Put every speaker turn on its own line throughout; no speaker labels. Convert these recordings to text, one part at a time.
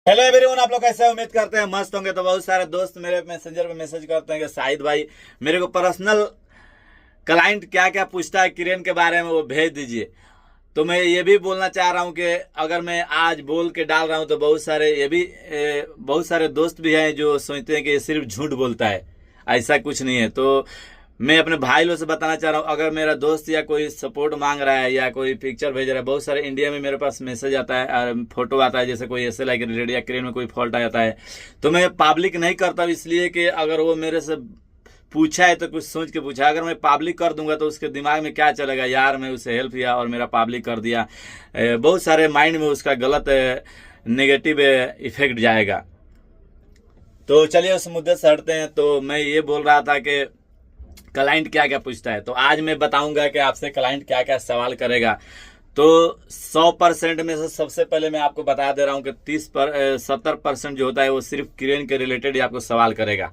Hello everyone, आप लोग कैसे हैं? उम्मीद करते हैं मस्त होंगे। तो बहुत सारे दोस्त मेरे मैसेंजर पे मैसेज करते हैं कि शाहिद भाई मेरे को पर्सनल क्लाइंट क्या क्या पूछता है किरण के बारे में वो भेज दीजिए। तो मैं ये भी बोलना चाह रहा हूँ कि अगर मैं आज बोल के डाल रहा हूँ तो बहुत सारे दोस्त भी हैं जो सोचते हैं कि ये सिर्फ झूठ बोलता है। ऐसा कुछ नहीं है। तो मैं अपने भाई लोग से बताना चाह रहा हूँ, अगर मेरा दोस्त या कोई सपोर्ट मांग रहा है या कोई पिक्चर भेज रहा है, बहुत सारे इंडिया में मेरे पास मैसेज आता है और फोटो आता है, जैसे कोई ऐसे लाइक रिलेटेड या क्रेन में कोई फॉल्ट आ जाता है, तो मैं पब्लिक नहीं करता हूँ। इसलिए कि अगर वो मेरे से पूछा है तो कुछ सोच के पूछा। अगर मैं पब्लिक कर दूंगा तो उसके दिमाग में क्या चलेगा, यार मैं उसे हेल्प किया और मेरा पब्लिक कर दिया। बहुत सारे माइंड में उसका गलत नेगेटिव इफेक्ट जाएगा। तो चलिए उस मुद्दे से हटते हैं। तो मैं ये बोल रहा था कि क्लाइंट क्या क्या पूछता है। तो आज मैं बताऊंगा कि आपसे क्लाइंट क्या क्या सवाल करेगा। तो 100% में से सबसे पहले मैं आपको बता दे रहा हूं कि 70% जो होता है वो सिर्फ क्रेन के रिलेटेड ही आपको सवाल करेगा।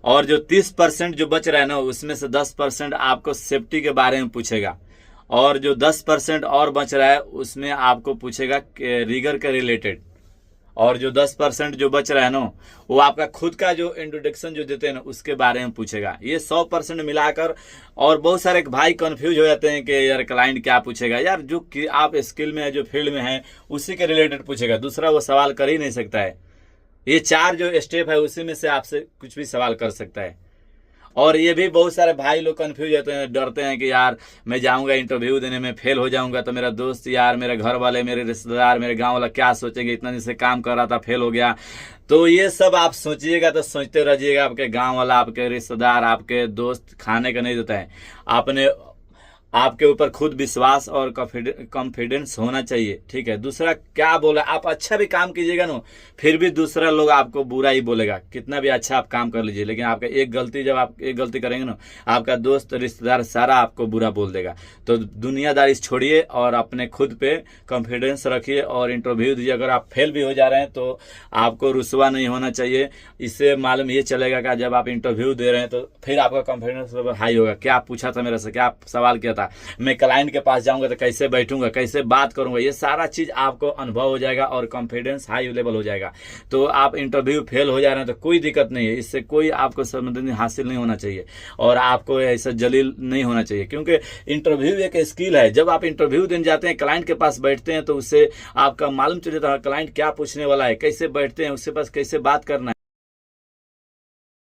और जो 30% जो बच रहा है ना, उसमें से 10% आपको सेफ्टी के बारे में पूछेगा। और जो 10% और बच रहा है उसमें आपको पूछेगा रिगर के रिलेटेड। और जो 10% जो बच रहा है ना, वो आपका खुद का जो इंट्रोडक्शन जो देते हैं ना उसके बारे में पूछेगा। ये 100% मिलाकर। और बहुत सारे भाई कंफ्यूज हो जाते हैं कि यार क्लाइंट क्या पूछेगा। यार जो कि आप स्किल में है, जो फील्ड में है, उसी के रिलेटेड पूछेगा। दूसरा वो सवाल कर ही नहीं सकता है। ये 4 जो स्टेप है उसी में से आपसे कुछ भी सवाल कर सकता है। और ये भी बहुत सारे भाई लोग कंफ्यूज होते हैं, डरते हैं कि यार मैं जाऊंगा इंटरव्यू देने में, फेल हो जाऊंगा तो मेरा दोस्त यार, मेरे घर वाले, मेरे रिश्तेदार, मेरे गांव वाला क्या सोचेंगे, इतना दिन से काम कर रहा था फेल हो गया। तो ये सब आप सोचिएगा तो सोचते रहिएगा। आपके गांव वाला, आपके रिश्तेदार, आपके दोस्त खाने का नहीं देता है। आपने आपके ऊपर खुद विश्वास और कॉन्फिडेंस होना चाहिए। ठीक है। दूसरा क्या बोला, आप अच्छा भी काम कीजिएगा ना, फिर भी दूसरा लोग आपको बुरा ही बोलेगा। कितना भी अच्छा आप काम कर लीजिए, लेकिन आपका जब आप एक गलती करेंगे ना, आपका दोस्त रिश्तेदार सारा आपको बुरा बोल देगा। तो दुनियादारी छोड़िए और अपने खुद पे कॉन्फिडेंस रखिए और इंटरव्यू दीजिए। अगर आप फेल भी हो जा रहे हैं तो आपको रुसवा नहीं होना चाहिए। इससे मालूम ये चलेगा कि जब आप इंटरव्यू दे रहे हैं तो फिर आपका कॉन्फिडेंस लेवल हाई होगा। क्या पूछा था मेरे से, क्या सवाल किया था, मैं क्लाइंट के पास जाऊंगा तो कैसे बैठूंगा, कैसे बात करूंगा, ये सारा चीज आपको अनुभव हो जाएगा और कॉन्फिडेंस हाई लेवल हो जाएगा। तो आप इंटरव्यू फेल हो जा रहे हैं तो कोई दिक्कत नहीं है। इससे कोई आपको समझदारी हासिल नहीं होना चाहिए और आपको ऐसा जलील नहीं होना चाहिए, क्योंकि इंटरव्यू एक स्किल है। जब आप इंटरव्यू देने जाते हैं, क्लाइंट के पास बैठते हैं, तो उससे आपका मालूम चल जाता है क्लाइंट क्या पूछने वाला है, कैसे बैठते हैं, उसके पास कैसे बात करना है।